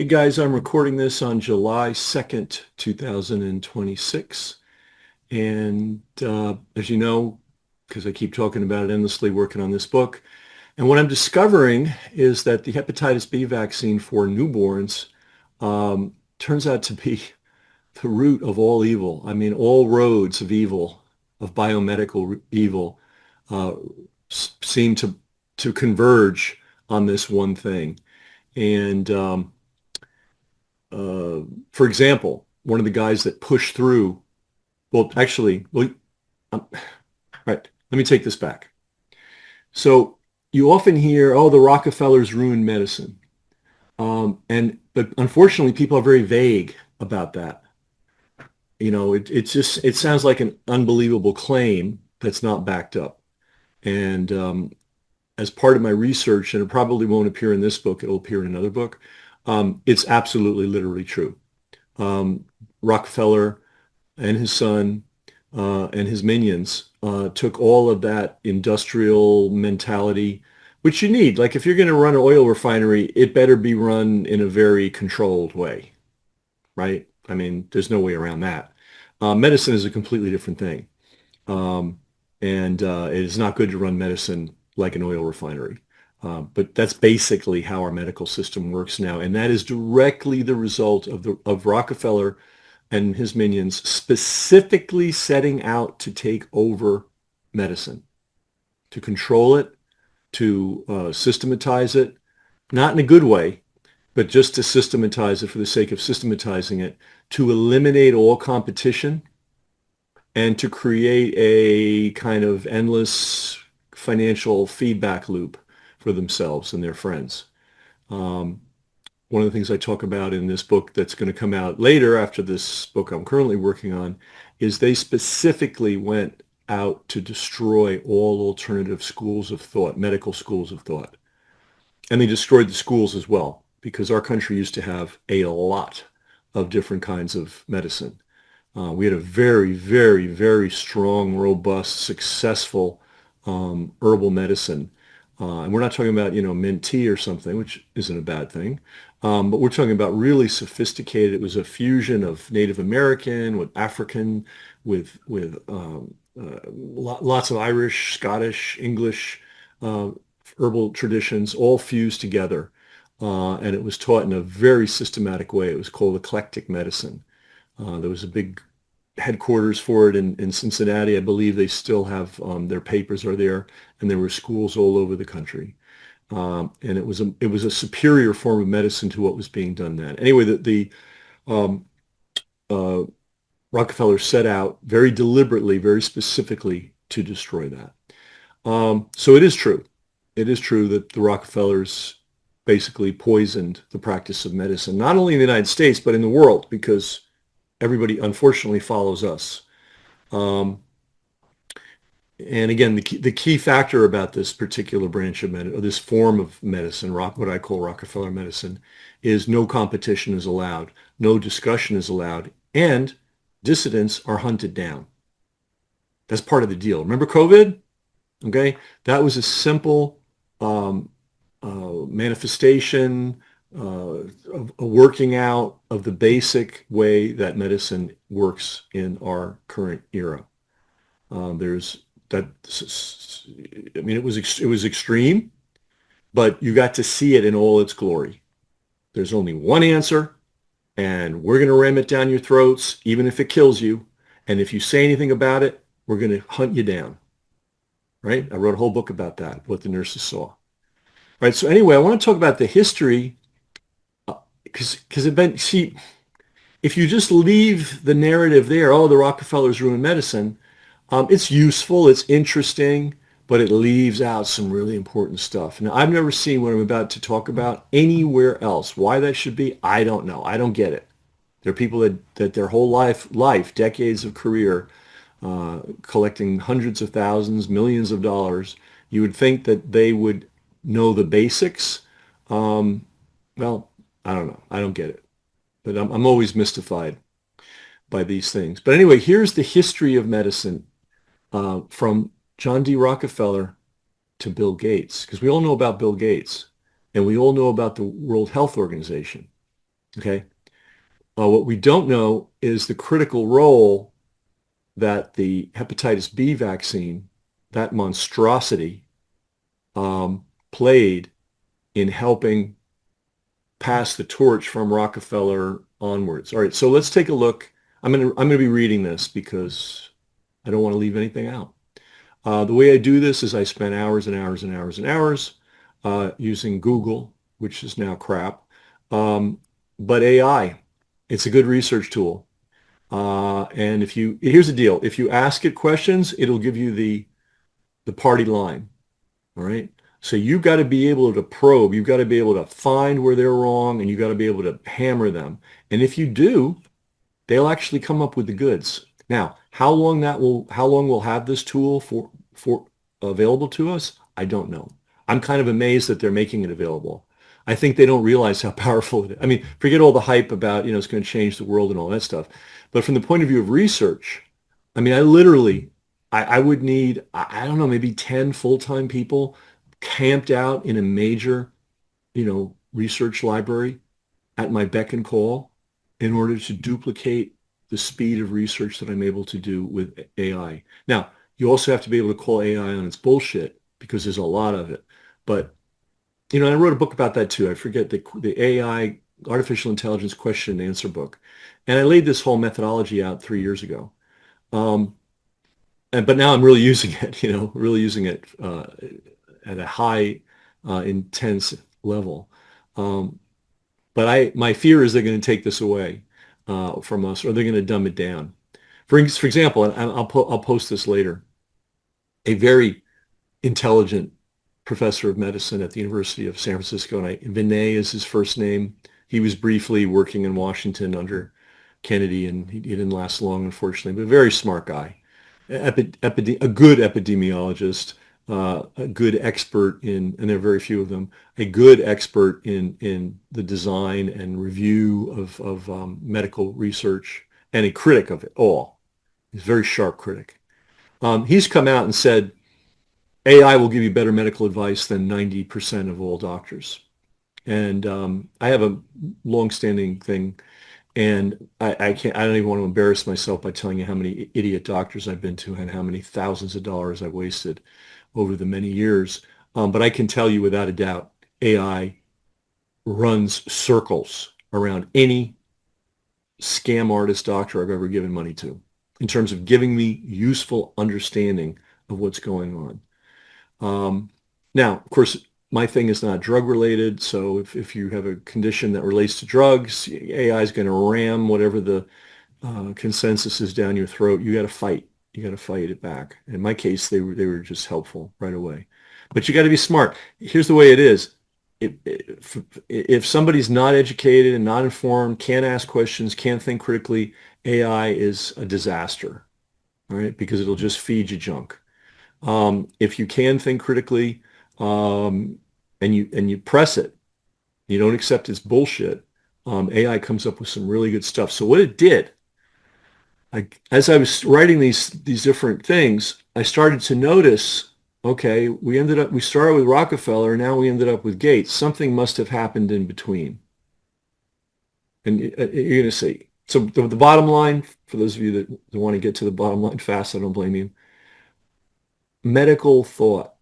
Hey guys, I'm recording this on July 2nd, 2026. And as you know, because I keep talking about it endlessly, working on this book. And what I'm discovering is that the hepatitis B vaccine for newborns turns out to be the root of all evil. I mean, all roads of evil, of biomedical evil, uh, seem to converge on this one thing. And uh, for example, one of the guys that pushed through, um, right, let me take this back. So you often hear, oh, the Rockefellers ruined medicine. But unfortunately, people are very vague about that. It sounds like an unbelievable claim that's not backed up. And as part of my research, and it probably won't appear in this book, it'll appear in another book. It's absolutely literally true. Um, Rockefeller and his son and his minions took all of that industrial mentality, which you need. Like if you're going to run an oil refinery, it better be run in a very controlled way, right? I mean, there's no way around that. Medicine is a completely different thing. Um, and it is not good to run medicine like an oil refinery. But that's basically how our medical system works now. And that is directly the result of Rockefeller and his minions specifically setting out to take over medicine, to control it, to systematize it, not in a good way, but just to systematize it for the sake of systematizing it, to eliminate all competition and to create a kind of endless financial feedback loop for themselves and their friends. Um, One of the things I talk about in this book that's going to come out later after this book I'm currently working on is they specifically went out to destroy all alternative schools of thought, medical schools of thought. And they destroyed the schools as well because our country used to have a lot of different kinds of medicine. We had a very, very, very strong, robust, successful herbal medicine. And we're not talking about, mint tea or something, which isn't a bad thing. But we're talking about really sophisticated. It was a fusion of Native American with African, with lots of Irish, Scottish, English uh, herbal traditions all fused together. And it was taught in a very systematic way. It was called eclectic medicine. There was a big headquarters for it in Cincinnati. I believe they still have their papers are there, and there were schools all over the country. And it was a superior form of medicine to what was being done then. Anyway, the um, uh, Rockefeller set out very deliberately, very specifically to destroy that. So it is true. It is true that the Rockefellers basically poisoned the practice of medicine, not only in the United States, but in the world, because everybody unfortunately follows us. Um, and again, the key factor about this particular branch of medicine, or this form of medicine, what I call Rockefeller medicine, is no competition is allowed, no discussion is allowed, and dissidents are hunted down. That's part of the deal. Remember COVID? Okay, that was a simple um, manifestation, a working out of the basic way that medicine works in our current era. There's that. I mean, it was extreme, but you got to see it in all its glory. There's only one answer, and we're going to ram it down your throats, even if it kills you. And if you say anything about it, we're going to hunt you down. Right? I wrote a whole book about that, what the nurses saw. Right. So anyway, I want to talk about the history because see, if you just leave the narrative there, oh, the Rockefellers ruined medicine, it's useful, it's interesting, but it leaves out some really important stuff. Now, I've never seen what I'm about to talk about anywhere else. Why that should be, I don't know. I don't get it. There are people that their whole life, decades of career, collecting hundreds of thousands, millions of dollars. You would think that they would know the basics. Um, well, I don't know. I don't get it. But I'm always mystified by these things. But anyway, here's the history of medicine from John D. Rockefeller to Bill Gates, because we all know about Bill Gates and we all know about the World Health Organization. Okay. What we don't know is the critical role that the hepatitis B vaccine, that monstrosity, played in helping pass the torch from Rockefeller onwards. All right, so let's take a look. I'm gonna be reading this because I don't want to leave anything out. The way I do this is I spend hours and hours and hours and hours using Google, which is now crap. Um, but AI, it's a good research tool. And here's the deal, if you ask it questions, it'll give you the party line. All right. So you've got to be able to probe. You've got to be able to find where they're wrong, and you've got to be able to hammer them. And if you do, they'll actually come up with the goods. Now, how long we'll have this tool for available to us, I don't know. I'm kind of amazed that they're making it available. I think they don't realize how powerful it is. I mean, forget all the hype about, it's going to change the world and all that stuff. But from the point of view of research, I mean, I would need, I don't know, maybe 10 full-time people camped out in a major, research library at my beck and call in order to duplicate the speed of research that I'm able to do with AI. Now, you also have to be able to call AI on its bullshit because there's a lot of it. But, I wrote a book about that too. I forget the AI, artificial intelligence question and answer book. And I laid this whole methodology out 3 years ago. But now I'm really using it, really using it at a high, intense level. Um, but my fear is they're going to take this away from us, or they're going to dumb it down. For example, and I'll post this later. A very intelligent professor of medicine at the University of San Francisco, and Vinay is his first name. He was briefly working in Washington under Kennedy, and he didn't last long, unfortunately, but a very smart guy, a good epidemiologist, a good expert and there are very few of them, a good expert in the design and review of medical research, and a critic of it all. He's a very sharp critic. He's come out and said, AI will give you better medical advice than 90% of all doctors. And I have a long-standing thing, and I can't. I don't even want to embarrass myself by telling you how many idiot doctors I've been to and how many thousands of dollars I've wasted over the many years. But I can tell you without a doubt, AI runs circles around any scam artist doctor I've ever given money to in terms of giving me useful understanding of what's going on. Now, of course, my thing is not drug related. So if you have a condition that relates to drugs, AI is going to ram whatever the consensus is down your throat. You got to fight. You got to fight it back. In my case, they were just helpful right away. But you got to be smart. Here's the way it is. If somebody's not educated and not informed, can't ask questions, can't think critically, AI is a disaster, all right? Because it'll just feed you junk. If you can think critically, and you press it, you don't accept its bullshit, AI comes up with some really good stuff. So what it did, as I was writing these different things, I started to notice, okay, we started with Rockefeller, now we ended up with Gates. Something must have happened in between. And you're going to see. So the bottom line, for those of you that want to get to the bottom line fast, I don't blame you. Medical thought,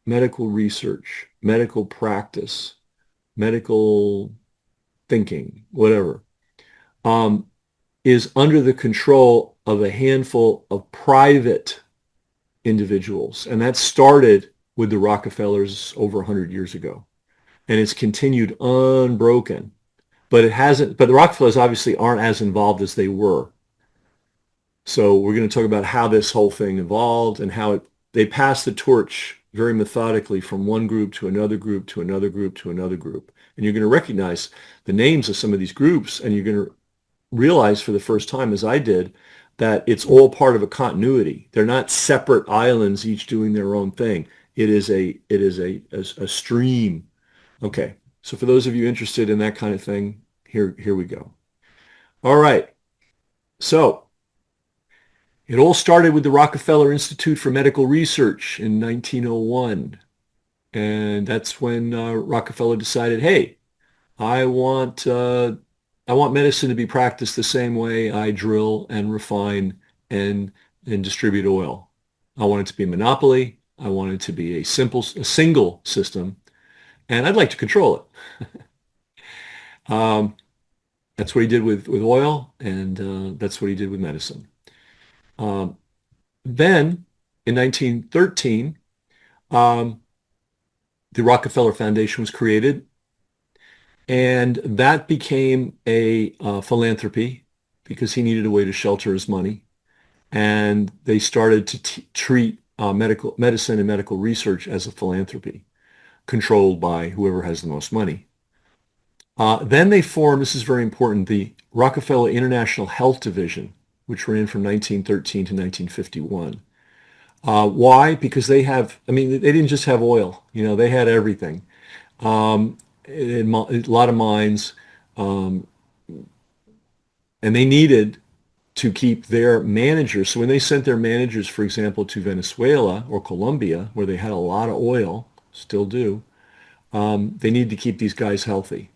medical research, medical practice, medical thinking, whatever, is under the control of a handful of private individuals. And that started with the Rockefellers over 100 years ago. And it's continued unbroken. But the Rockefellers obviously aren't as involved as they were. So we're going to talk about how this whole thing evolved and how they passed the torch very methodically from one group to another group to another group to another group. And you're going to recognize the names of some of these groups, and you're going to realize for the first time, as I did, that it's all part of a continuity. They're not separate islands, each doing their own thing. It is a stream. Okay, so for those of you interested in that kind of thing, here we go. All right, so it all started with the Rockefeller Institute for Medical Research in 1901. And that's when Rockefeller decided, hey, I want uh, I want medicine to be practiced the same way I drill and refine and distribute oil. I want it to be a monopoly. I want it to be a single system, and I'd like to control it. That's what he did with oil, and that's what he did with medicine. Um, then, in 1913, um, the Rockefeller Foundation was created, and that became a philanthropy because he needed a way to shelter his money. And they started to treat medical medicine and medical research as a philanthropy, controlled by whoever has the most money. Then they formed, this is very important, the Rockefeller International Health Division, which ran from 1913 to 1951. Why? Because I mean, they didn't just have oil, they had everything. A lot of mines, um, and they needed to keep their managers. So when they sent their managers, for example, to Venezuela or Colombia, where they had a lot of oil, still do, they needed to keep these guys healthy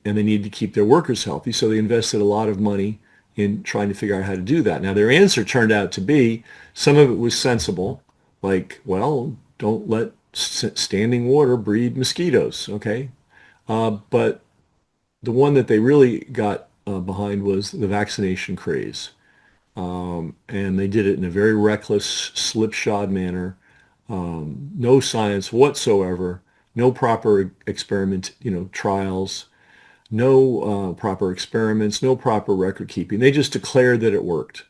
and they needed to keep their workers healthy. So they invested a lot of money in trying to figure out how to do that. Now, their answer turned out to be some of it was sensible, like, well, don't let standing water breed mosquitoes, okay? But the one that they really got behind was the vaccination craze. And they did it in a very reckless, slipshod manner. No science whatsoever, no proper experiment, trials, no proper experiments, no proper record keeping. They just declared that it worked.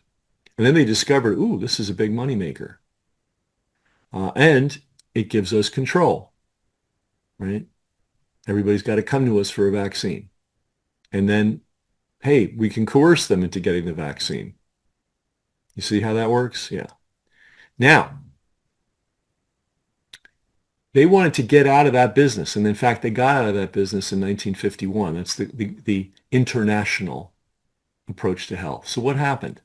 And then they discovered, ooh, this is a big moneymaker. And it gives us control, right? Everybody's got to come to us for a vaccine. And then, hey, we can coerce them into getting the vaccine. You see how that works? Yeah. Now, they wanted to get out of that business. And in fact, they got out of that business in 1951. That's the international approach to health. So what happened?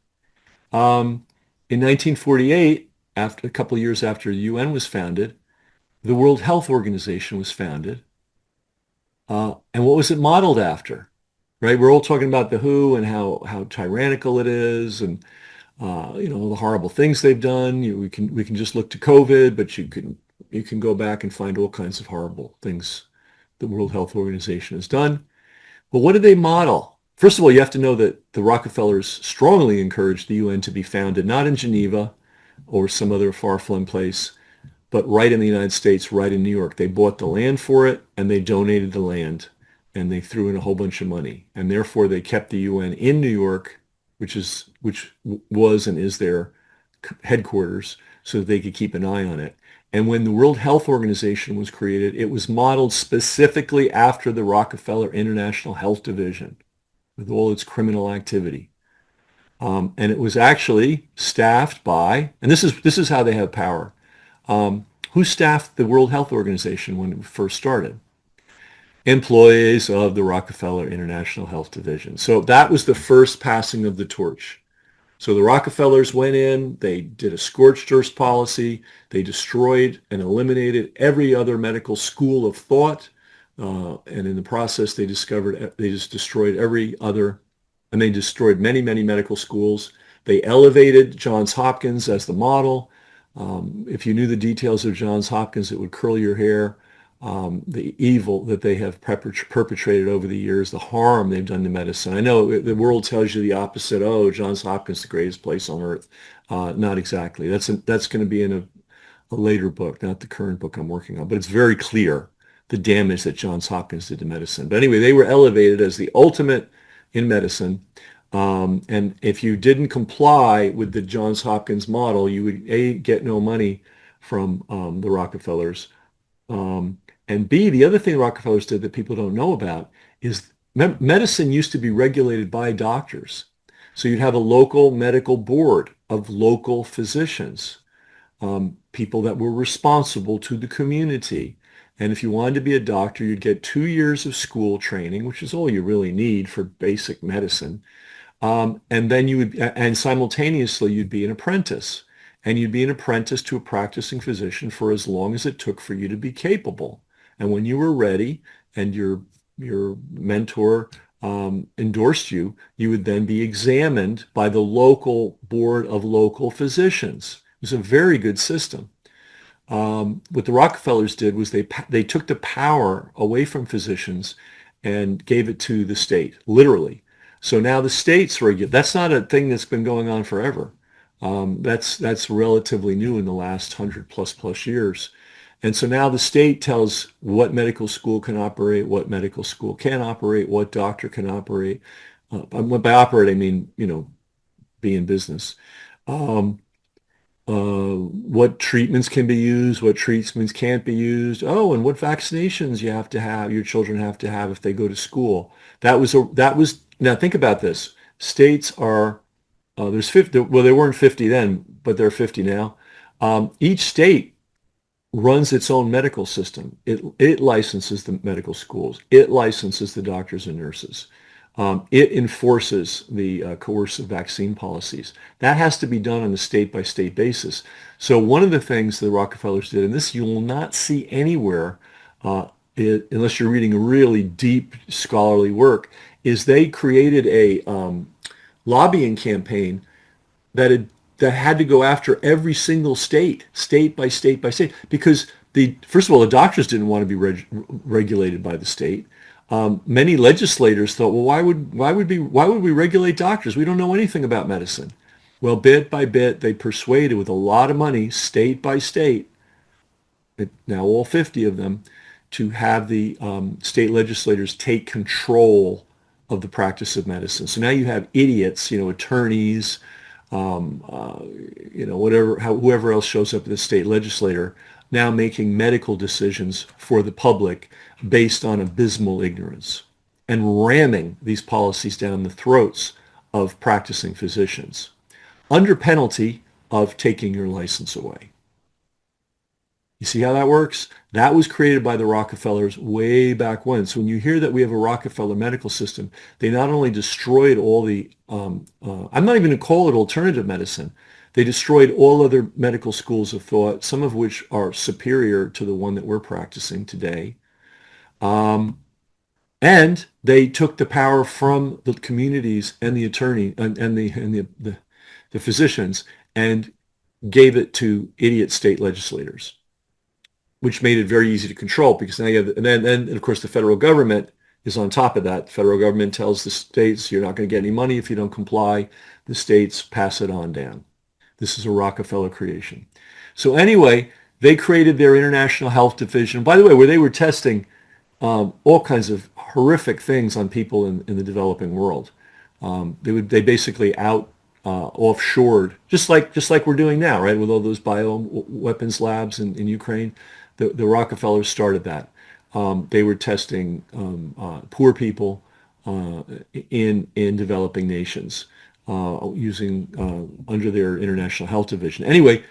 In 1948, after a couple of years after the UN was founded, the World Health Organization was founded. And what was it modeled after? Right? We're all talking about the WHO and how tyrannical it is and the horrible things they've done. We can just look to COVID, but you can go back and find all kinds of horrible things the World Health Organization has done. But what did they model? First of all, you have to know that the Rockefellers strongly encouraged the UN to be founded not in Geneva or some other far-flung place, but right in the United States, right in New York. They bought the land for it and they donated the land and they threw in a whole bunch of money. And therefore they kept the UN in New York, which was and is their headquarters, so that they could keep an eye on it. And when the World Health Organization was created, it was modeled specifically after the Rockefeller International Health Division with all its criminal activity. And it was actually staffed by, and this is how they have power. Who staffed the World Health Organization when it first started? Employees of the Rockefeller International Health Division. So that was the first passing of the torch. So the Rockefellers went in, they did a scorched earth policy, they destroyed and eliminated every other medical school of thought, and in the process they just destroyed every other, and they destroyed many, many medical schools. They elevated Johns Hopkins as the model. If you knew the details of Johns Hopkins, it would curl your hair. The evil that they have perpetrated over the years, the harm they've done to medicine. I know the world tells you the opposite. Oh, Johns Hopkins, the greatest place on earth. Not exactly. That's going to be in a later book, not the current book I'm working on. But it's very clear the damage that Johns Hopkins did to medicine. But anyway, they were elevated as the ultimate in medicine. And if you didn't comply with the Johns Hopkins model, you would A, get no money from the Rockefellers. And B, the other thing the Rockefellers did that people don't know about is medicine used to be regulated by doctors. So you'd have a local medical board of local physicians, people that were responsible to the community. And if you wanted to be a doctor, you'd get 2 years of school training, which is all you really need for basic medicine. And then and simultaneously, you'd be an apprentice. And you'd be an apprentice to a practicing physician for as long as it took for you to be capable. And when you were ready and your your mentor endorsed you, you would then be examined by the local board of local physicians. It was a very good system. What the Rockefellers did was they took the power away from physicians and gave it to the state, literally. So now the states regulate. That's not a thing that's been going on forever. That's relatively new in the last 100 plus years. And so now the state tells what medical school can operate, what medical school can operate, what doctor can operate. By operate, I mean, be in business. Um, what treatments can be used, what treatments can't be used. Oh, and what vaccinations your children have to have if they go to school. Now think about this. States are, there's 50, well, there weren't 50 then, but there are 50 now. Each state runs its own medical system. It licenses the medical schools. It licenses the doctors and nurses. It enforces the coercive vaccine policies. That has to be done on a state-by-state basis. So one of the things the Rockefellers did, and this you will not see anywhere unless you're reading really deep scholarly work, is they created a lobbying campaign that had to go after every single state by state by state, because first of all, the doctors didn't want to be regulated by the state. Many legislators thought, well, why would we regulate doctors? We don't know anything about medicine. Well, bit by bit, they persuaded with a lot of money, state by state, now all 50 of them, to have the state legislators take control of the practice of medicine. So now you have idiots, attorneys, whoever else shows up at the state legislator, now making medical decisions for the public based on abysmal ignorance and ramming these policies down the throats of practicing physicians under penalty of taking your license away. You see how that works? That was created by the Rockefellers way back when. So when you hear that we have a Rockefeller medical system, they not only destroyed all the, I'm not even going to call it alternative medicine. They destroyed all other medical schools of thought, some of which are superior to the one that we're practicing today. And they took the power from the communities and the attorney and the physicians and gave it to idiot state legislators, which made it very easy to control, because now you have, and then of course the federal government is on top of that. The federal government tells the states, you're not going to get any money if you don't comply. The states pass it on down. This is a Rockefeller creation. So anyway, they created their International Health Division, by the way, where they were testing all kinds of horrific things on people in the developing world. They basically offshored, just like we're doing now, right, with all those bioweapons labs in Ukraine. The Rockefellers started that. They were testing poor people in developing nations using under their International Health Division. Anyway,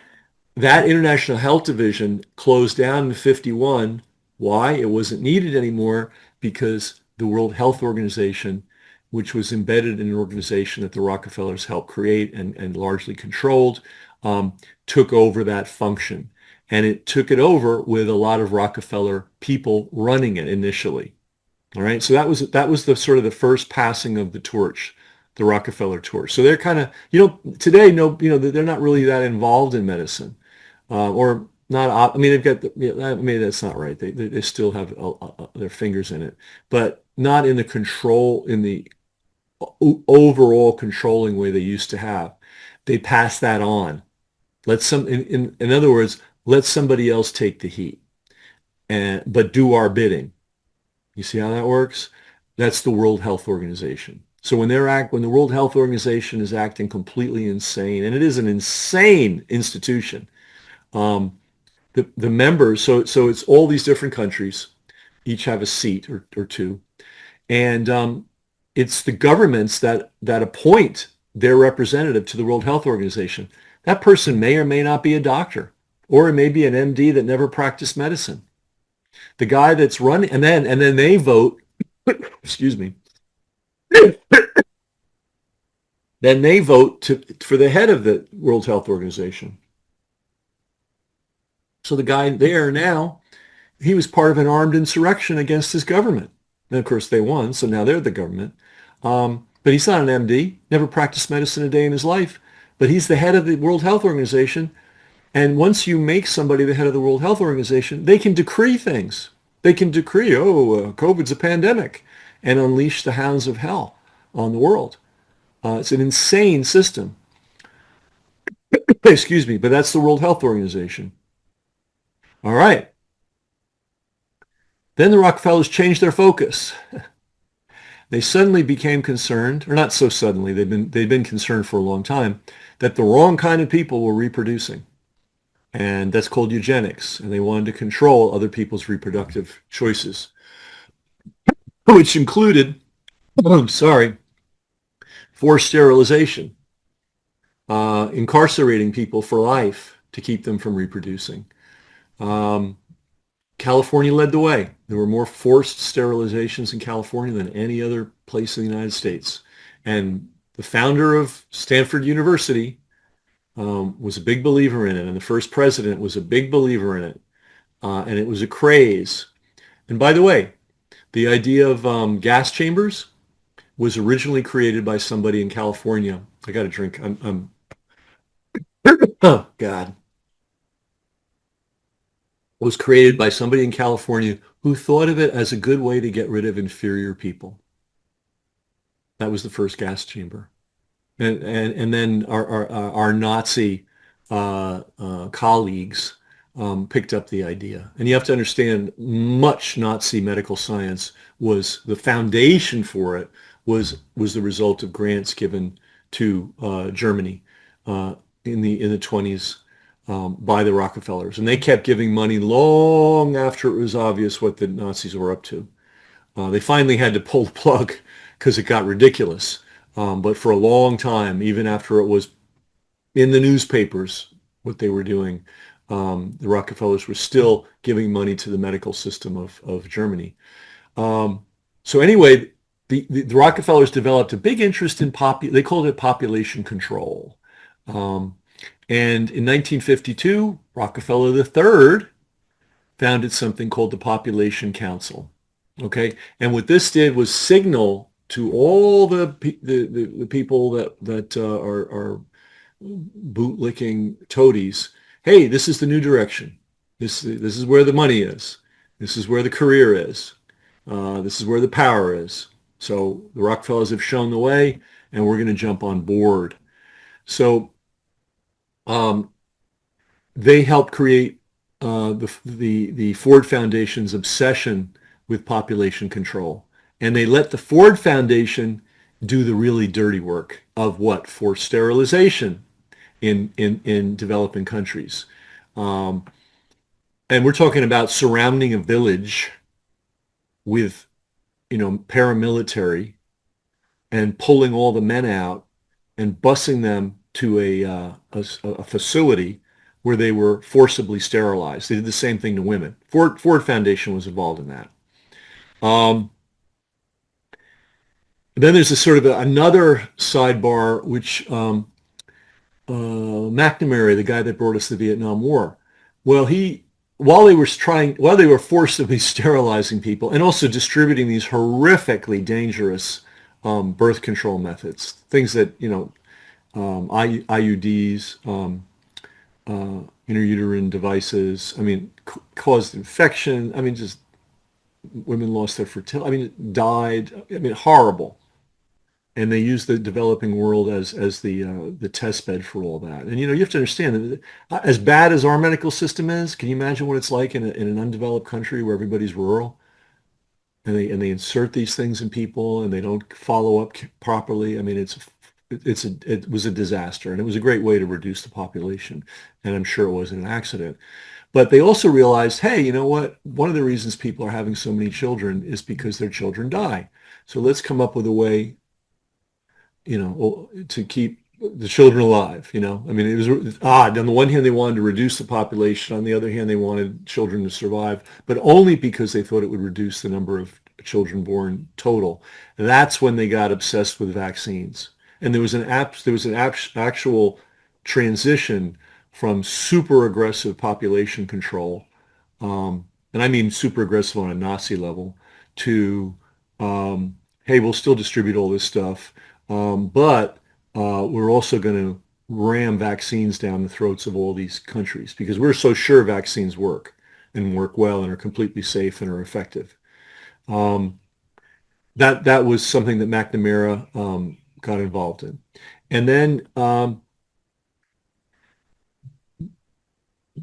that International Health Division closed down in 51. Why? It wasn't needed anymore because the World Health Organization, which was embedded in an organization that the Rockefellers helped create and largely controlled, took over that function. And it took it over with a lot of Rockefeller people running it initially. All right, so that was the sort of the first passing of the torch, the Rockefeller torch. So they're kind of, today, they're not really that involved in medicine, or not. I mean, they've got, maybe that's not right. They still have their fingers in it, but not in the control, in the overall controlling way they used to have. They pass that on. In other words, let somebody else take the heat, but do our bidding. You see how that works? That's the World Health Organization. So when the World Health Organization is acting completely insane, and it is an insane institution, the members, so it's all these different countries, each have a seat or two, and it's the governments that appoint their representative to the World Health Organization. That person may or may not be a doctor, or it may be an MD that never practiced medicine. The guy that's running, and then they vote, excuse me, then they vote for the head of the World Health Organization. So the guy there now, he was part of an armed insurrection against his government. And of course, they won, so now they're the government. But he's not an MD, never practiced medicine a day in his life. But he's the head of the World Health Organization. And once you make somebody the head of the World Health Organization, they can decree things. They can decree, COVID's a pandemic, and unleash the hounds of hell on the world. It's an insane system. Excuse me, but that's the World Health Organization. All right. Then the Rockefellers changed their focus. They suddenly became concerned, or not so suddenly, they'd been concerned for a long time, that the wrong kind of people were reproducing. And that's called eugenics. And they wanted to control other people's reproductive choices, which included, I'm sorry, forced sterilization, incarcerating people for life to keep them from reproducing. Um, California led the way. There were more forced sterilizations in California than any other place in the United States. And the founder of Stanford University was a big believer in it. And the first president was a big believer in it. And it was a craze. And by the way, the idea of gas chambers was originally created by somebody in California. I got a drink. Oh, God. Was created by somebody in California who thought of it as a good way to get rid of inferior people. That was the first gas chamber. And then our Nazi colleagues picked up the idea. And you have to understand, much Nazi medical science was the foundation for it was the result of grants given to Germany in the 20s by the Rockefellers, and they kept giving money long after it was obvious what the Nazis were up to. They finally had to pull the plug because it got ridiculous. But for a long time, even after it was in the newspapers, what they were doing, the Rockefellers were still giving money to the medical system of Germany. So anyway, the Rockefellers developed a big interest in they called it population control. And in 1952, Rockefeller III founded something called the Population Council. Okay, and what this did was signal to all the people that are bootlicking toadies, hey, this is the new direction. This is where the money is. This is where the career is. This is where the power is. So the Rockefellers have shown the way, and we're going to jump on board. So um, they helped create the Ford Foundation's obsession with population control. And they let the Ford Foundation do the really dirty work of what? Forced sterilization in developing countries. Um, and we're talking about surrounding a village with, paramilitary and pulling all the men out and busing them to a facility where they were forcibly sterilized. They did the same thing to women. Ford Foundation was involved in that. Um, then there's a sort of another sidebar, which McNamara, the guy that brought us the Vietnam War, well, while they were forcibly sterilizing people and also distributing these horrifically dangerous birth control methods, things that, IUDs, interuterine devices, I mean, caused infection. I mean, just women lost their fertility. I mean, died. I mean, horrible. And they used the developing world as the test bed for all that. And you have to understand that as bad as our medical system is, can you imagine what it's like in an undeveloped country where everybody's rural and they insert these things in people and they don't follow up properly? I mean, it was a disaster, and it was a great way to reduce the population. And I'm sure it wasn't an accident. But they also realized, hey, you know what? One of the reasons people are having so many children is because their children die. So let's come up with a way, to keep the children alive. I mean, it was odd. On the one hand, they wanted to reduce the population. On the other hand, they wanted children to survive, but only because they thought it would reduce the number of children born total. And that's when they got obsessed with vaccines. And there was an actual transition from super aggressive population control, and I mean super aggressive on a Nazi level, to Hey, we'll still distribute all this stuff, but we're also going to ram vaccines down the throats of all these countries because we're so sure vaccines work and work well and are completely safe and are effective. Um, that was something that McNamara got involved in. And then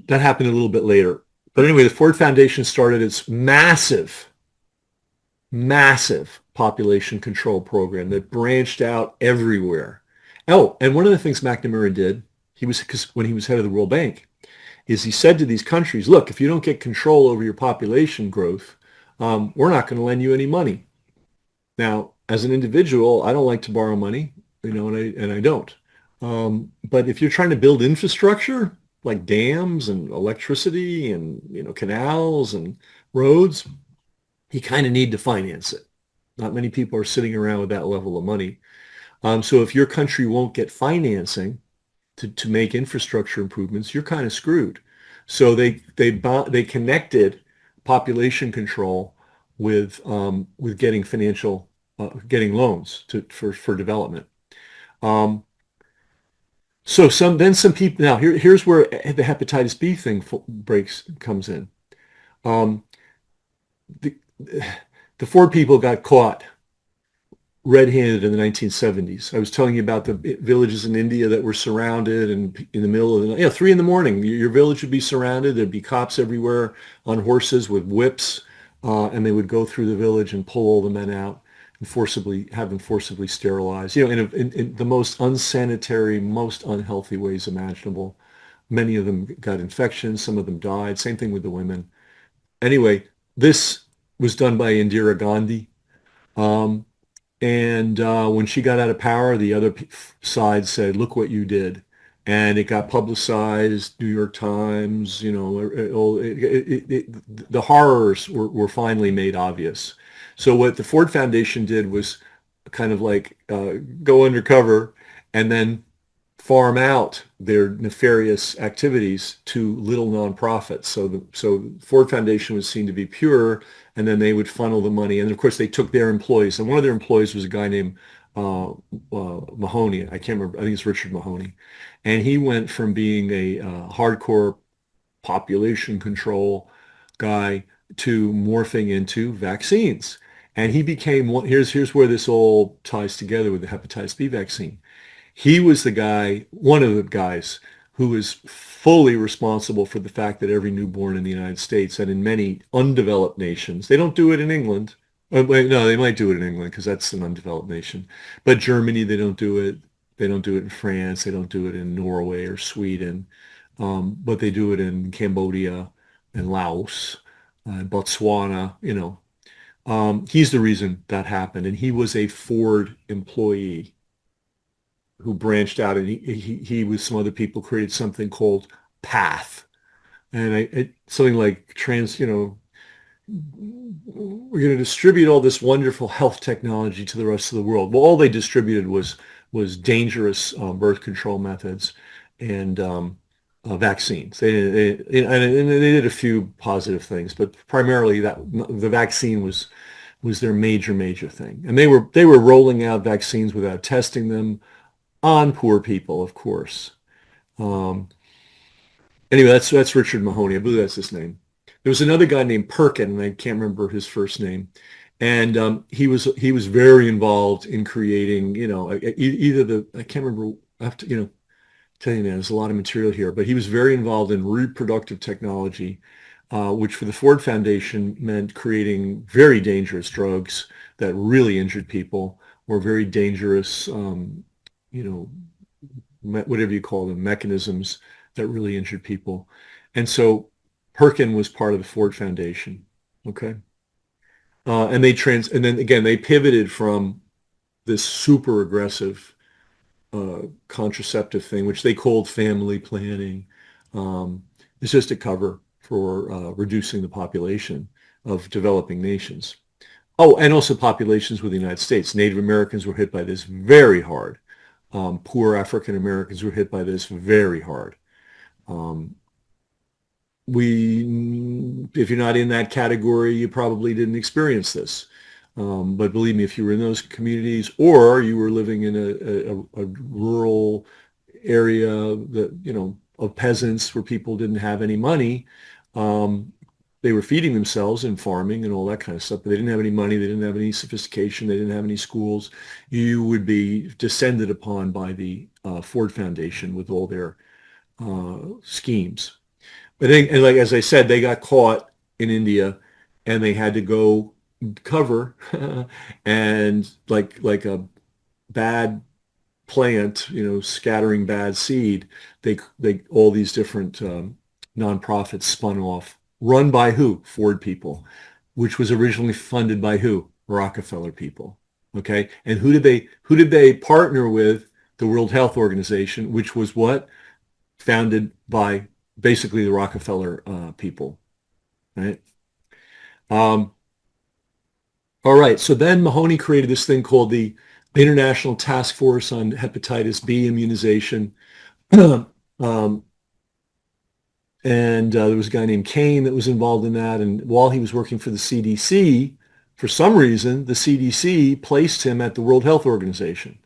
that happened a little bit later. But anyway, the Ford Foundation started its massive population control program that branched out everywhere. Oh, and one of the things McNamara did, he was because when he was head of the World Bank, is he said to these countries, look, if you don't get control over your population growth, we're not going to lend you any money. Now, as an individual, I don't like to borrow money, and I don't. But if you're trying to build infrastructure like dams and electricity and canals and roads, you kind of need to finance it. Not many people are sitting around with that level of money. So if your country won't get financing to make infrastructure improvements, you're kind of screwed. So they connected population control with getting loans for development. Um, so some people here's where the hepatitis B thing breaks comes in. Um, the the Ford people got caught red-handed in the 1970s. I was telling you about the villages in India that were surrounded, and in the middle of the night, 3 in the morning, your village would be surrounded. There'd be cops everywhere on horses with whips, and they would go through the village and pull all the men out and have them forcibly sterilized, in the most unsanitary, most unhealthy ways imaginable. Many of them got infections. Some of them died. Same thing with the women. Anyway, this was done by Indira Gandhi. Um, and when she got out of power, the other side said, "Look what you did," and it got publicized. New York Times, the horrors were finally made obvious. So what the Ford Foundation did was kind of like go undercover and then farm out their nefarious activities to little nonprofits. So Ford Foundation was seen to be pure, and then they would funnel the money. And of course, they took their employees, and one of their employees was a guy named Mahoney. I can't remember. I think it's Richard Mahoney, and he went from being a hardcore population control guy to morphing into vaccines. And he became one. Here's where this all ties together with the hepatitis B vaccine. He was one of the guys who was fully responsible for the fact that every newborn in the United States and in many undeveloped nations, they don't do it in England. Wait, no, they might do it in England because that's an undeveloped nation. But Germany, they don't do it. They don't do it in France. They don't do it in Norway or Sweden. But they do it in Cambodia and Laos, Botswana, He's the reason that happened. And he was a Ford employee who branched out, and he with some other people created something called PATH, and something like we're going to distribute all this wonderful health technology to the rest of the world. Well, all they distributed was dangerous birth control methods and vaccines. And they did a few positive things, but primarily that the vaccine was their major thing. And they were rolling out vaccines without testing them on poor people, of course. Um, anyway, that's Richard Mahoney. I believe that's his name. There was another guy named Perkin, and I can't remember his first name. And he was very involved in creating, either I can't remember. I have to, tell you, man, there's a lot of material here, but he was very involved in reproductive technology, which for the Ford Foundation meant creating very dangerous drugs that really injured people, or very dangerous, you know, whatever you call them, mechanisms that really injured people. And so Perkin was part of the Ford Foundation. Okay. And then again, they pivoted from this super aggressive contraceptive thing, which they called family planning. It's just a cover for reducing the population of developing nations. Oh, and also populations within the United States. Native Americans were hit by this very hard. Poor African Americans were hit by this very hard. Um, if you're not in that category, you probably didn't experience this. But believe me, if you were in those communities or you were living in a rural area that, of peasants where people didn't have any money, um, they were feeding themselves and farming and all that kind of stuff, but they didn't have any money, they didn't have any sophistication, they didn't have any schools. You would be descended upon by the Ford Foundation with all their schemes. But and like as I said, they got caught in India, and they had to go cover, and like a bad plant, scattering bad seed. They all these different nonprofits spun off, run by who? Ford people, which was originally funded by who? Rockefeller people. Okay, and who did they partner with? The World Health Organization, which was what? Founded by basically the Rockefeller people, right? Um, all right. So then Mahoney created this thing called the International Task Force on Hepatitis B Immunization. um, and there was a guy named Kane that was involved in that. And while he was working for the CDC, for some reason, the CDC placed him at the World Health Organization,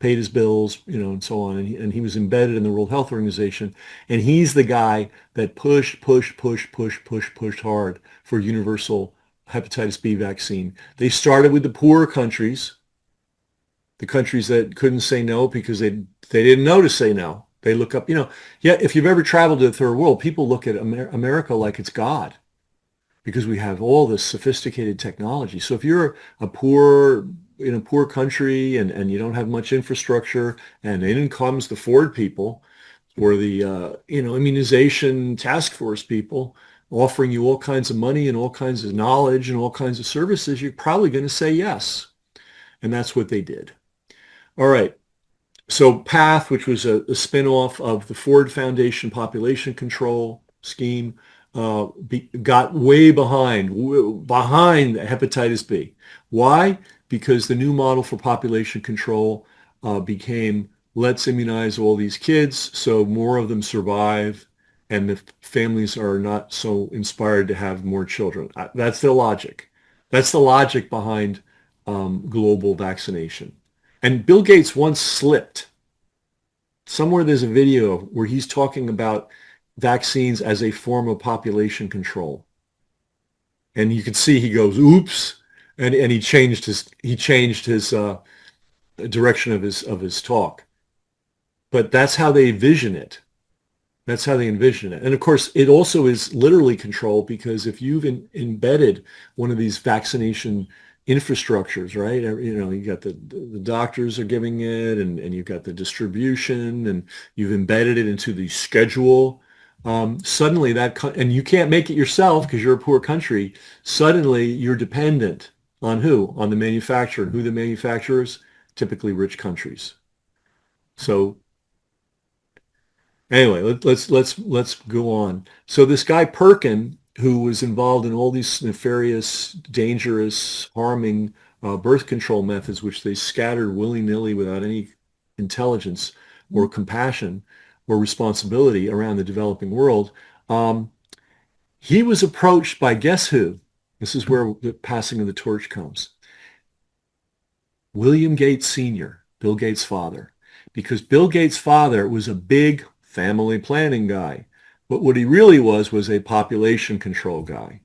paid his bills, and so on. And he was embedded in the World Health Organization. And he's the guy that pushed hard for universal hepatitis B vaccine. They started with the poorer countries, the countries that couldn't say no because they didn't know to say no. They look up, yeah, if you've ever traveled to the third world, people look at America like it's God because we have all this sophisticated technology. So if you're a poor in a poor country and you don't have much infrastructure, and in comes the Ford people or the immunization task force people offering you all kinds of money and all kinds of knowledge and all kinds of services, you're probably going to say yes. And that's what they did. All right. So PATH, which was a spin-off of the Ford Foundation population control scheme, got way behind hepatitis B. Why? Because the new model for population control became, let's immunize all these kids so more of them survive and the families are not so inspired to have more children. That's the logic. That's the logic behind global vaccination. And Bill Gates once slipped. Somewhere there's a video where he's talking about vaccines as a form of population control. And you can see he goes, oops, and he changed his direction of his talk. But that's how they envision it. That's how they envision it. And of course, it also is literally controlled because if you've embedded one of these vaccination infrastructures, right? You got the doctors are giving it and you've got the distribution and you've embedded it into the schedule. Suddenly and you can't make it yourself because you're a poor country. Suddenly you're dependent on who? On the manufacturer. And who the manufacturers? Typically rich countries. So anyway, let's go on. So this guy Perkin, who was involved in all these nefarious, dangerous, harming birth control methods, which they scattered willy-nilly without any intelligence or compassion or responsibility around the developing world, he was approached by guess who? This is where the passing of the torch comes. William Gates Sr., Bill Gates' father, because Bill Gates' father was a big family planning guy. But what he really was a population control guy.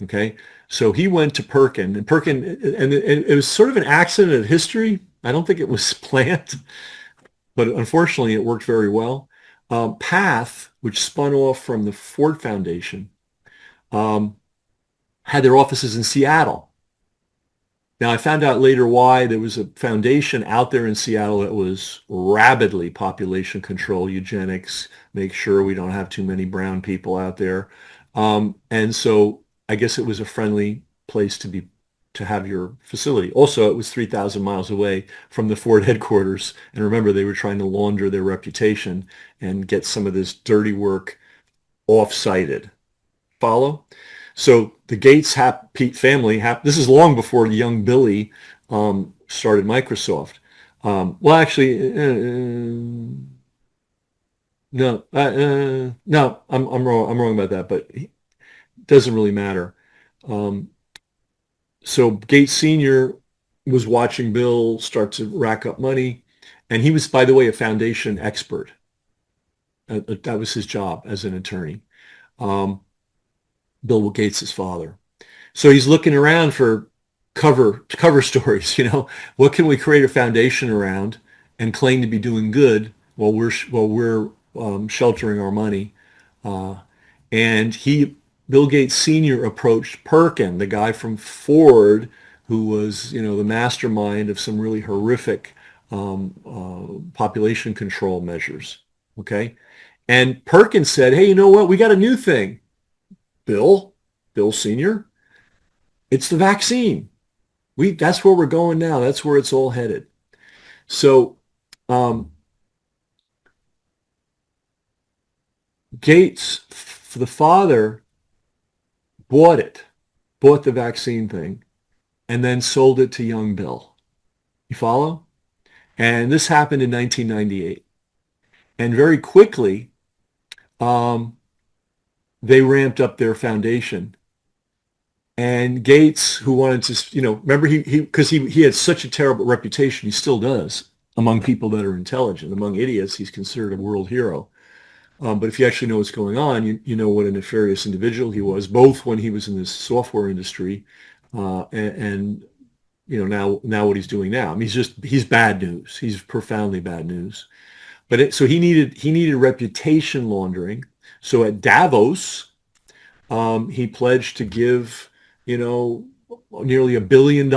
Okay, so he went to Perkin, and it was sort of an accident of history. I don't think it was planned, but unfortunately it worked very well. PATH, which spun off from the Ford Foundation, um, had their offices in Seattle. Now, I found out later why there was a foundation out there in Seattle that was rabidly population control, eugenics, make sure we don't have too many brown people out there. And so I guess it was a friendly place to have your facility. Also, it was 3,000 miles away from the Ford headquarters. And remember, they were trying to launder their reputation and get some of this dirty work off-sited. Follow? So the Gates family, this is long before young Billy started Microsoft. Well, actually, no, I'm wrong. I'm wrong about that, but it doesn't really matter. Um, So Gates Sr. was watching Bill start to rack up money. And he was, by the way, a foundation expert. That was his job as an attorney. Um, Bill Gates' father. So he's looking around for cover stories. What can we create a foundation around and claim to be doing good while we're sheltering our money. Uh, and Bill Gates Sr. approached Perkin, the guy from Ford, who was the mastermind of some really horrific population control measures. Okay, and Perkin said, "Hey, you know what? We got a new thing, Bill, Bill Sr. It's the vaccine. That's where we're going now. That's where it's all headed." So um, Gates, the father, bought the vaccine thing, and then sold it to young Bill. You follow? And this happened in 1998. And very quickly, um, they ramped up their foundation. And Gates, who wanted to, remember because he had such a terrible reputation, he still does among people that are intelligent. Among idiots, he's considered a world hero. But if you actually know what's going on, you know what a nefarious individual he was, both when he was in this software industry and now what he's doing now. I mean, he's bad news. He's profoundly bad news. So he needed reputation laundering. So at Davos, he pledged to give, nearly $1 billion,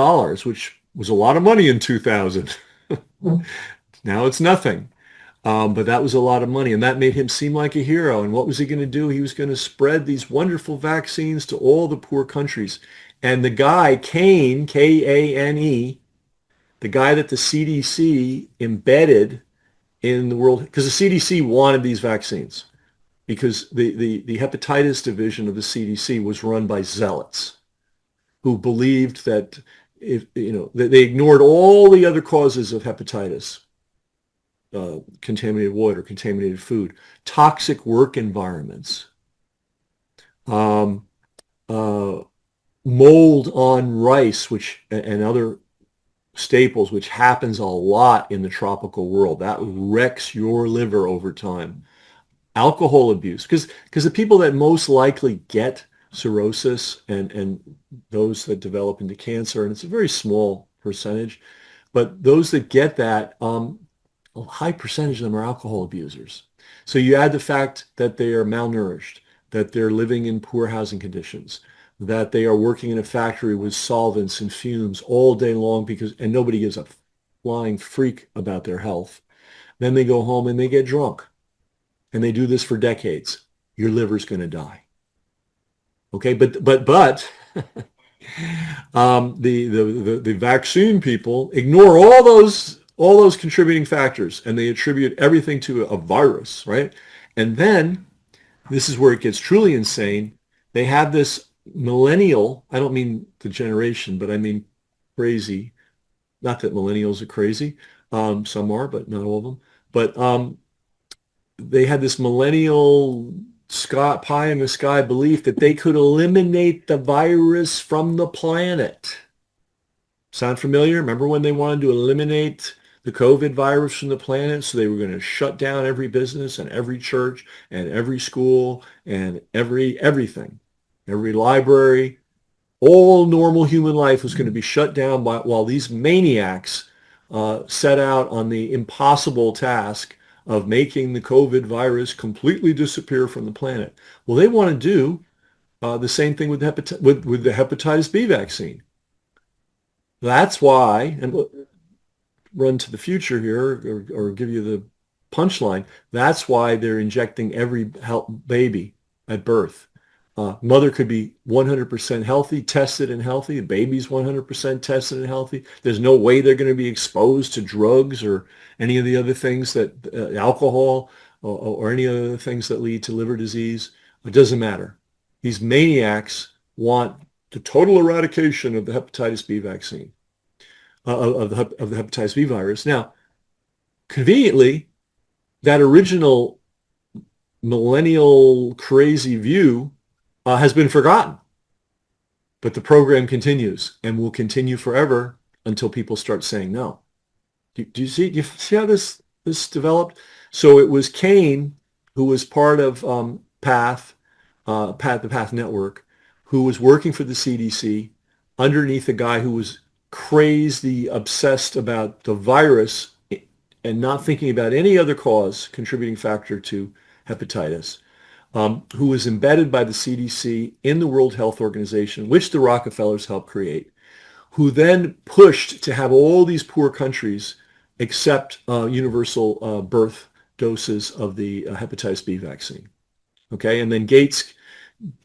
which was a lot of money in 2000. Now it's nothing. But that was a lot of money, and that made him seem like a hero. And what was he going to do? He was going to spread these wonderful vaccines to all the poor countries. And the guy, Kane, Kane, the guy that the CDC embedded in the world, because the CDC wanted these vaccines, because the hepatitis division of the CDC was run by zealots who believed that they ignored all the other causes of hepatitis. Contaminated water, contaminated food, toxic work environments, um, uh, mold on rice, and other staples, which happens a lot in the tropical world. That wrecks your liver over time. Alcohol abuse, because the people that most likely get cirrhosis and those that develop into cancer, and it's a very small percentage, but those that get that, a high percentage of them are alcohol abusers. So you add the fact that they are malnourished, that they're living in poor housing conditions, that they are working in a factory with solvents and fumes all day long and nobody gives a flying freak about their health. Then they go home and they get drunk, and they do this for decades. Your liver's going to die. Okay, but the vaccine people ignore all those contributing factors, and they attribute everything to a virus, right? And then this is where it gets truly insane. They have this millennial, I don't mean the generation, but I mean crazy. Not that millennials are crazy. Some are, but not all of them. But they had this millennial pie in the sky belief that they could eliminate the virus from the planet. Sound familiar? Remember when they wanted to eliminate the COVID virus from the planet? So they were going to shut down every business and every church and every school and everything, every library. All normal human life was going to be shut down while these maniacs set out on the impossible task of making the COVID virus completely disappear from the planet. Well, they want to do the same thing with the hepatitis B vaccine. That's why, and run to the future here, or give you the punchline. That's why they're injecting every baby at birth. Mother could be 100% healthy, tested and healthy. The baby's 100% tested and healthy. There's no way they're going to be exposed to drugs or any of the other things alcohol or any other things that lead to liver disease. It doesn't matter. These maniacs want the total eradication of the hepatitis B vaccine, of the hepatitis B virus. Now, conveniently, that original millennial crazy view has been forgotten. But the program continues and will continue forever until people start saying no. Do you see how this developed? So it was Kane, who was part of the Path Network, who was working for the CDC underneath a guy who was crazy obsessed about the virus and not thinking about any other cause contributing factor to hepatitis, who was embedded by the CDC in the World Health Organization, which the Rockefellers helped create, who then pushed to have all these poor countries accept universal birth doses of the hepatitis B vaccine. Okay, and then Gates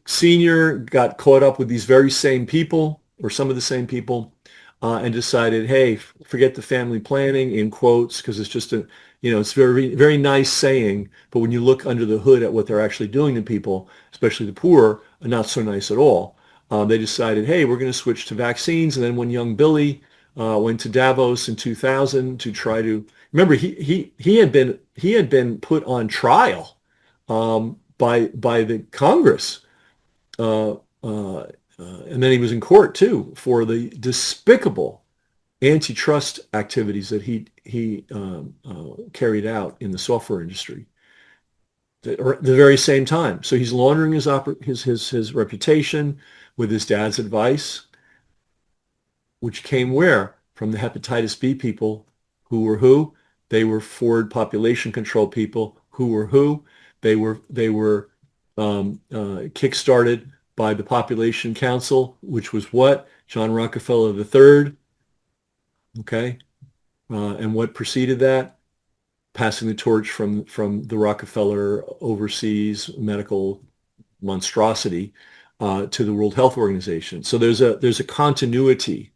Sr. got caught up with these very same people, or some of the same people, and decided, hey, forget the family planning, in quotes, because it's just a, it's very, very nice saying, but when you look under the hood at what they're actually doing to people, especially the poor, not so nice at all. They decided, hey, we're going to switch to vaccines. And then when young Billy went to Davos in 2000 to try to, remember, he had been put on trial by the Congress, and then he was in court too for the despicable antitrust activities that he carried out in the software industry at the very same time. So he's laundering his reputation with his dad's advice, which came where? From the hepatitis B people, who were who? They were forward population control people, who were who? They were kickstarted by the Population Council, which was what? John Rockefeller III. Okay, and what preceded that? Passing the torch from the Rockefeller overseas medical monstrosity to the World Health Organization. So there's a continuity,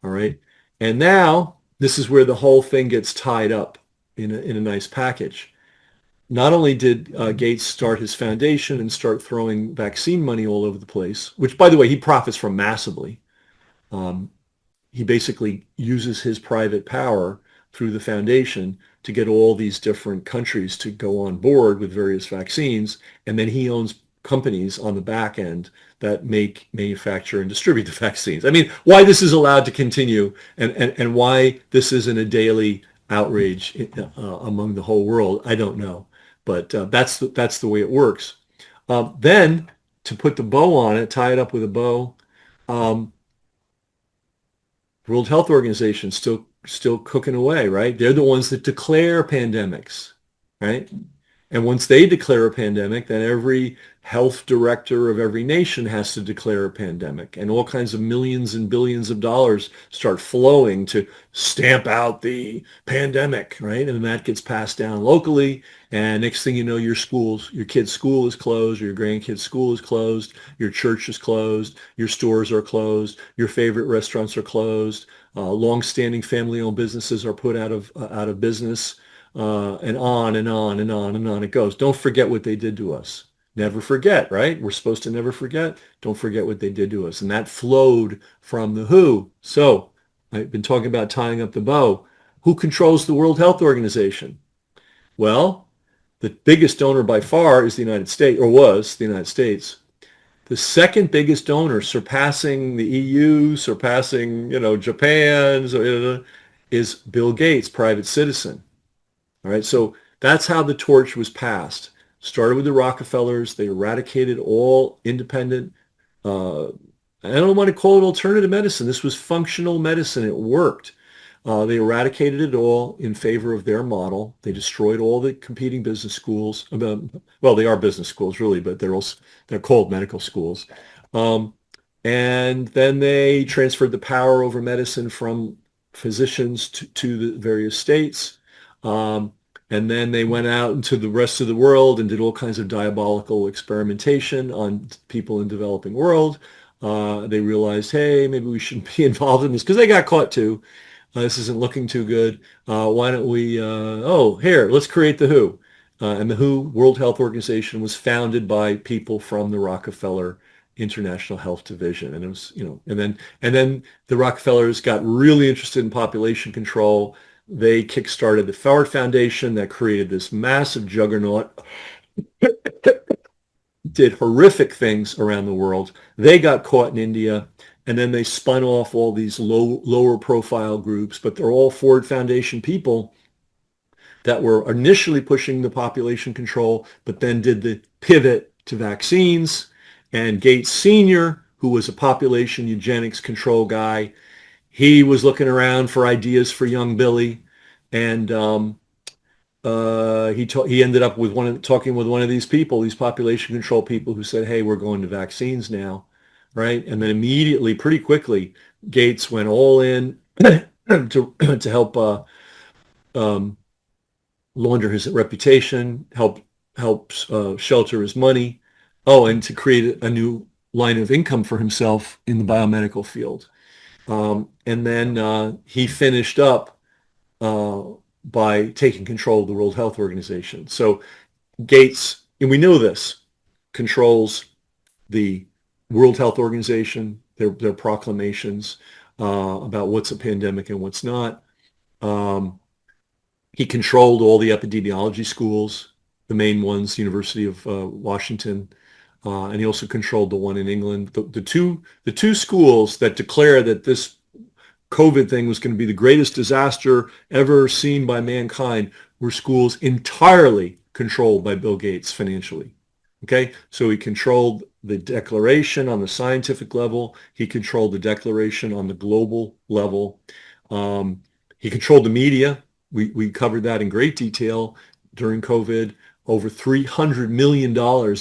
all right. And now this is where the whole thing gets tied up in a nice package. Not only did Gates start his foundation and start throwing vaccine money all over the place, which, by the way, he profits from massively. He basically uses his private power through the foundation to get all these different countries to go on board with various vaccines, and then he owns companies on the back end that make, manufacture, and distribute the vaccines. I mean, why this is allowed to continue and why this isn't a daily outrage among the whole world, I don't know. But that's the way it works. Then, to put the bow on it, tie it up with a bow, World Health Organization still cooking away, right? They're the ones that declare pandemics, right? And once they declare a pandemic, then every health director of every nation has to declare a pandemic, and all kinds of millions and billions of dollars start flowing to stamp out the pandemic, right? And that gets passed down locally, and next thing you know, your kid's school is closed, or your grandkid's school is closed, your church is closed, your stores are closed, your favorite restaurants are closed, long-standing family-owned businesses are put out of business. And on and on and on and on it goes. Don't forget what they did to us. Never forget, right? We're supposed to never forget. Don't forget what they did to us. And that flowed from the WHO. So I've been talking about tying up the bow. Who controls the World Health Organization? Well, the biggest donor by far is the United States, or was the United States. The second biggest donor, surpassing the EU, surpassing, Japan, is Bill Gates, private citizen. All right, so that's how the torch was passed. Started with the Rockefellers. They eradicated all independent, I don't want to call it alternative medicine. This was functional medicine. It worked. They eradicated it all in favor of their model. They destroyed all the competing business schools. Well, they are business schools, really, but they're called medical schools. And then they transferred the power over medicine from physicians to the various states. And then they went out into the rest of the world and did all kinds of diabolical experimentation on people in the developing world. They realized, hey, maybe we shouldn't be involved in this, because they got caught too. This isn't looking too good. Why don't we, here, let's create the WHO. And the WHO, World Health Organization, was founded by people from the Rockefeller International Health Division. And it was, and then the Rockefellers got really interested in population control. They kickstarted the Ford Foundation that created this massive juggernaut did horrific things around the world. They got caught in India, and then they spun off all these lower profile groups, but they're all Ford Foundation people that were initially pushing the population control, but then did the pivot to vaccines. And Gates Sr., who was a population eugenics control guy, he was looking around for ideas for young Billy, and he ended up with talking with one of these people, these population control people, who said, "Hey, we're going to vaccines now," right? And then immediately, pretty quickly, Gates went all in to help um, launder his reputation, help shelter his money. Oh, and to create a new line of income for himself in the biomedical field. And then he finished up uh, by taking control of the World Health Organization. So Gates, and we know this, controls the World Health Organization, their proclamations about what's a pandemic and what's not. He controlled all the epidemiology schools, the main ones, University of Washington, and he also controlled the one in England. The two schools that declare that this COVID thing was going to be the greatest disaster ever seen by mankind were schools entirely controlled by Bill Gates financially. Okay, so he controlled the declaration on the scientific level. He controlled the declaration on the global level. Um, he controlled the media. We covered that in great detail during COVID. Over $300 million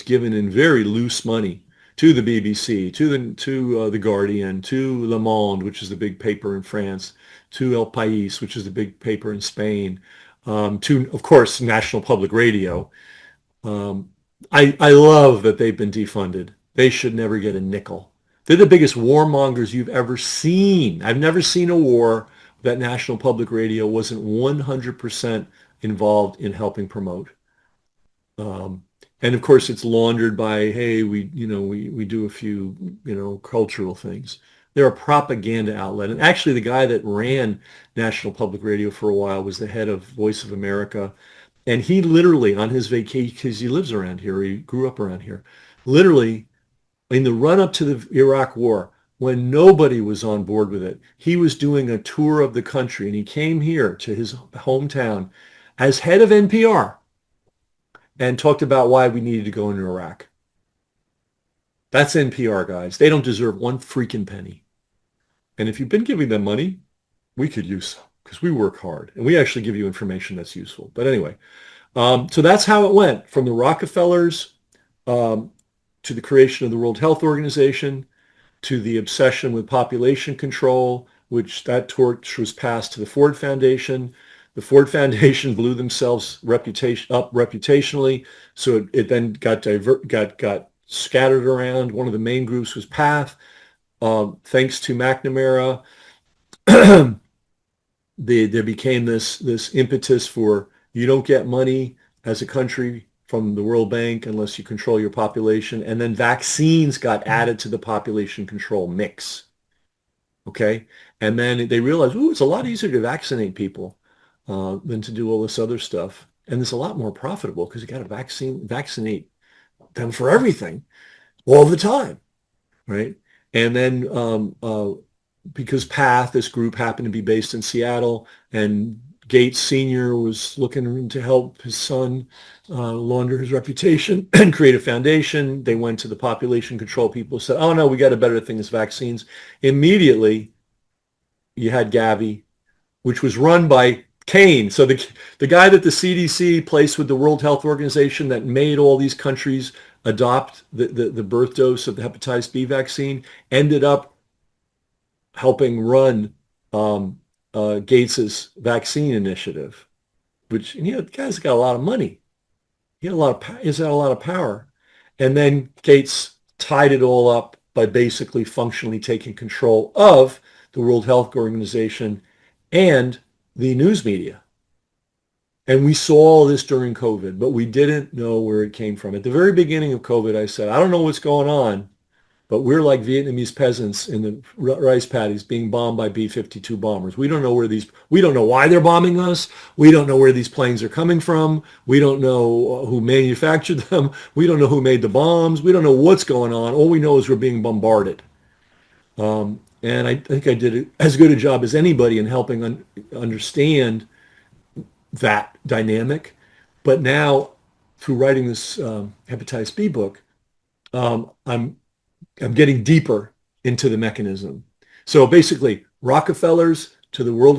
given in very loose money to the BBC, to the Guardian, to Le Monde, which is the big paper in France, to El País, which is the big paper in Spain, to, of course, National Public Radio. Um, I love that they've been defunded. They should never get a nickel. They're the biggest warmongers you've ever seen. I've never seen a war that National Public Radio wasn't 100% involved in helping promote. Um, and of course, it's laundered by, hey, we do a few, cultural things. They're a propaganda outlet. And actually, the guy that ran National Public Radio for a while was the head of Voice of America. And he literally, on his vacation, because he lives around here, he grew up around here, literally in the run up to the Iraq War, when nobody was on board with it, he was doing a tour of the country, and he came here to his hometown as head of NPR and talked about why we needed to go into Iraq. That's NPR, guys. They don't deserve one freaking penny. And if you've been giving them money, we could use some, because we work hard and we actually give you information that's useful. But anyway, so that's how it went from the Rockefellers to the creation of the World Health Organization, to the obsession with population control, which that torch was passed to the Ford Foundation. The Ford Foundation blew themselves reputationally, so it then got scattered around. One of the main groups was PATH. Thanks to McNamara, there became this impetus for, you don't get money as a country from the World Bank unless you control your population. And then vaccines got added to the population control mix. Okay. And then they realized, ooh, it's a lot easier to vaccinate people than to do all this other stuff. And it's a lot more profitable because you got to vaccinate them for everything all the time. Right. And then because PATH, this group, happened to be based in Seattle, and Gates Sr. was looking to help his son launder his reputation and create a foundation. They went to the population control people, said, oh, no, we got a better thing as vaccines. Immediately, you had Gavi, which was run by Kane. So the guy that the CDC placed with the World Health Organization that made all these countries adopt the birth dose of the hepatitis B vaccine ended up helping run Gates's vaccine initiative, which, the guy's got a lot of money. He's got a lot of power. And then Gates tied it all up by basically functionally taking control of the World Health Organization and the news media. And we saw all this during COVID, but we didn't know where it came from. At the very beginning of COVID, I said, I don't know what's going on, but we're like Vietnamese peasants in the rice paddies being bombed by B-52 bombers. We don't know why they're bombing us. We don't know where these planes are coming from. We don't know who manufactured them. We don't know who made the bombs. We don't know what's going on. All we know is we're being bombarded. And I think I did as good a job as anybody in helping understand that dynamic. But now, through writing this hepatitis B book, I'm getting deeper into the mechanism. So basically, Rockefellers to the World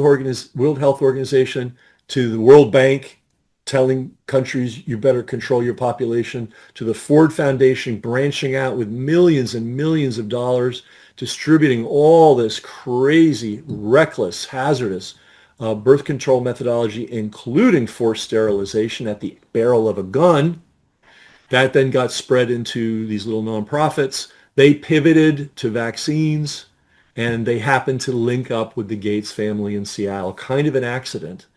Health Organization to the World Bank telling countries you better control your population, to the Ford Foundation branching out with millions and millions of dollars, distributing all this crazy, reckless, hazardous birth control methodology, including forced sterilization at the barrel of a gun. That then got spread into these little nonprofits. They pivoted to vaccines, and they happened to link up with the Gates family in Seattle, kind of an accident.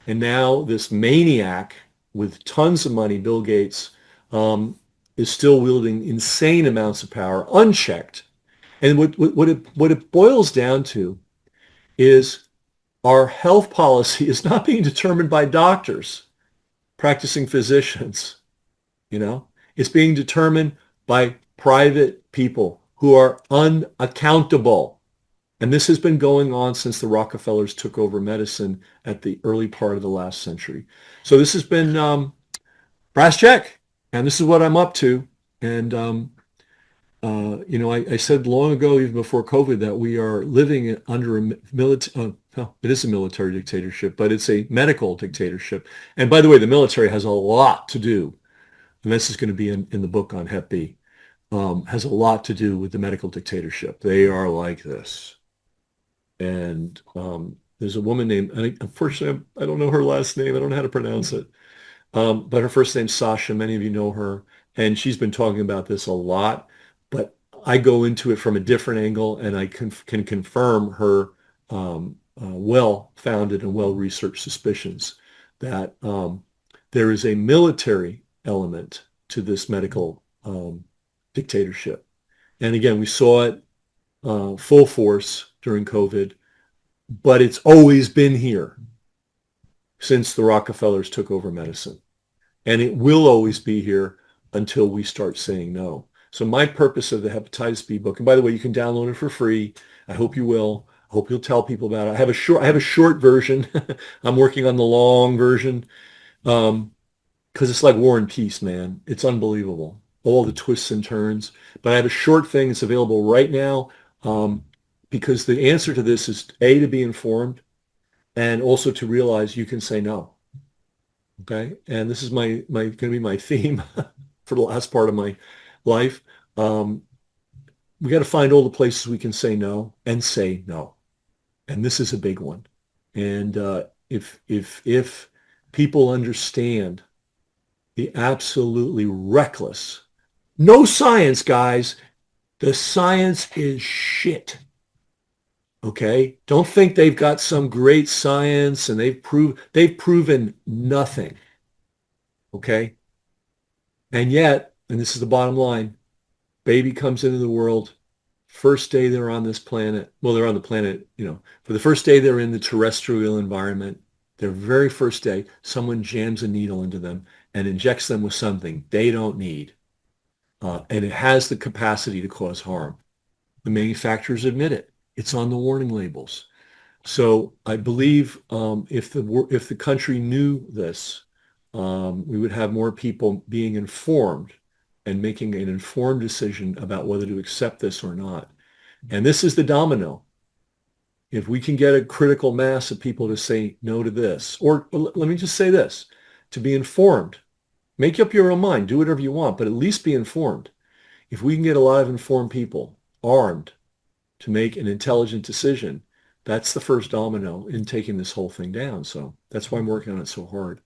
And now this maniac with tons of money, Bill Gates, is still wielding insane amounts of power, unchecked. And what it boils down to is our health policy is not being determined by doctors, practicing physicians, you know? It's being determined by private people who are unaccountable. And this has been going on since the Rockefellers took over medicine at the early part of the last century. So this has been brass check, and this is what I'm up to. And I said long ago, even before COVID, that we are living under a military. Well, it is a military dictatorship, but it's a medical dictatorship. And by the way, the military has a lot to do, and this is going to be in the book on Hep B, has a lot to do with the medical dictatorship. They are like this. And there's a woman named, and unfortunately, I don't know her last name. I don't know how to pronounce it. But her first name's Sasha. Many of you know her. And she's been talking about this a lot. But I go into it from a different angle, and I can confirm her well-founded and well-researched suspicions that there is a military element to this medical dictatorship. And again, we saw it full force during COVID, but it's always been here since the Rockefellers took over medicine. And it will always be here until we start saying no. So my purpose of the hepatitis B book, and by the way, you can download it for free. I hope you will. I hope you'll tell people about it. I have a short version. I'm working on the long version because it's like War and Peace, man. It's unbelievable. All the twists and turns. But I have a short thing. It's available right now because the answer to this is A, to be informed, and also to realize you can say no. Okay? And this is going to be my theme for the last part of my life. We got to find all the places we can say no and say no. And this is a big one. And if people understand the absolutely reckless, no science, guys, the science is shit. Okay? Don't think they've got some great science and they've proven nothing. Okay? And yet, and this is the bottom line, baby comes into the world, first day they're on this planet, well, they're on the planet, for the first day they're in the terrestrial environment, their very first day, someone jams a needle into them and injects them with something they don't need. And it has the capacity to cause harm. The manufacturers admit it. It's on the warning labels. So I believe if the country knew this, we would have more people being informed and making an informed decision about whether to accept this or not. And this is the domino. If we can get a critical mass of people to say no to this, or let me just say this, to be informed, make up your own mind, do whatever you want, but at least be informed. If we can get a lot of informed people armed to make an intelligent decision, that's the first domino in taking this whole thing down. So that's why I'm working on it so hard.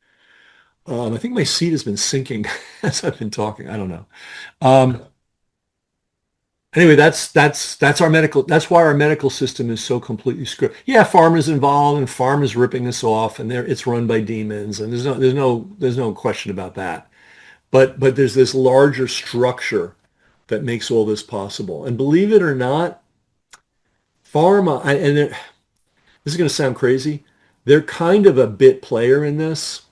I think my seat has been sinking as I've been talking. I don't know. Anyway, that's our medical. That's why our medical system is so completely screwed. Yeah, pharma's involved, and pharma's ripping us off, and it's run by demons, and there's no question about that. But there's this larger structure that makes all this possible. And believe it or not, pharma, this is going to sound crazy, they're kind of a bit player in this.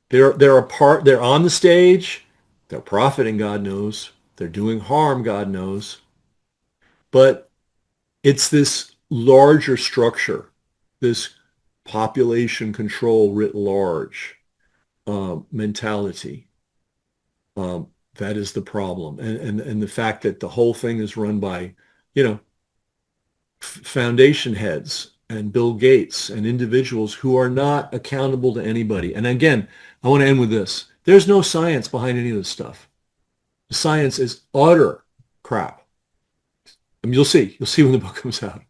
They're on the stage, they're profiting, God knows. They're doing harm, God knows. But it's this larger structure, this population control writ large mentality. That is the problem. And the fact that the whole thing is run by, you know, foundation heads and Bill Gates and individuals who are not accountable to anybody. And again, I want to end with this. There's no science behind any of this stuff. The science is utter crap. I mean, you'll see when the book comes out.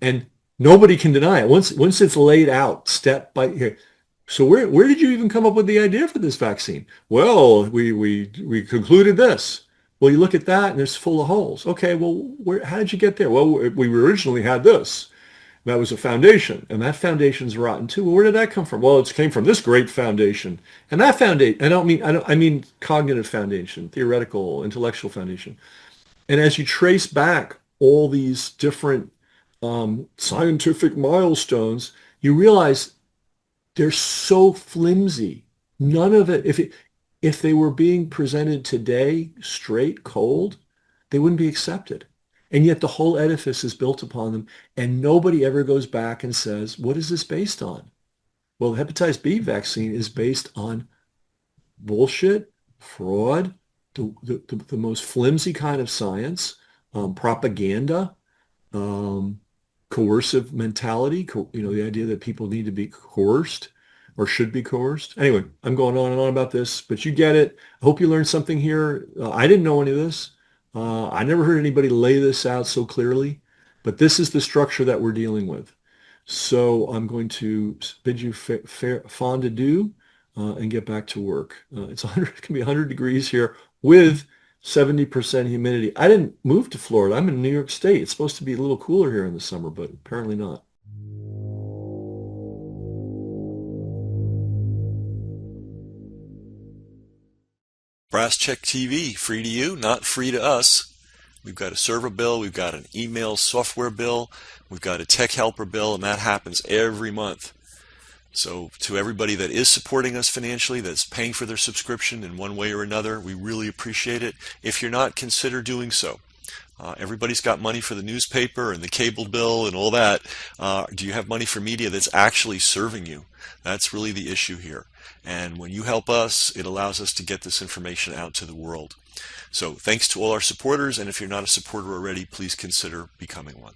And nobody can deny it. Once it's laid out step by here. So where did you even come up with the idea for this vaccine? Well, we concluded this. Well, you look at that and it's full of holes. Okay, well, how did you get there? Well, we originally had this. That was a foundation, and that foundation's rotten too. Well, where did that come from? Well, it came from this great foundation, and that foundation. I mean cognitive foundation, theoretical, intellectual foundation. And as you trace back all these different scientific milestones, you realize they're so flimsy. None of it, if they were being presented today, straight, cold, they wouldn't be accepted. And yet the whole edifice is built upon them, and nobody ever goes back and says, what is this based on? Well, the hepatitis B vaccine is based on bullshit, fraud, the most flimsy kind of science, propaganda, coercive mentality, the idea that people need to be coerced or should be coerced. Anyway, I'm going on and on about this, but you get it. I hope you learned something here. I didn't know any of this. I never heard anybody lay this out so clearly, but this is the structure that we're dealing with. So I'm going to bid you fond adieu and get back to work. It can be 100 degrees here with 70% humidity. I didn't move to Florida. I'm in New York State. It's supposed to be a little cooler here in the summer, but apparently not. Brass Check TV, free to you, not free to us. We've got a server bill, we've got an email software bill, we've got a tech helper bill, and that happens every month. So to everybody that is supporting us financially, that's paying for their subscription in one way or another, we really appreciate it. If you're not, consider doing so. Everybody's got money for the newspaper and the cable bill and all that. Do you have money for media that's actually serving you? That's really the issue here. And when you help us, it allows us to get this information out to the world. So thanks to all our supporters, and if you're not a supporter already, please consider becoming one.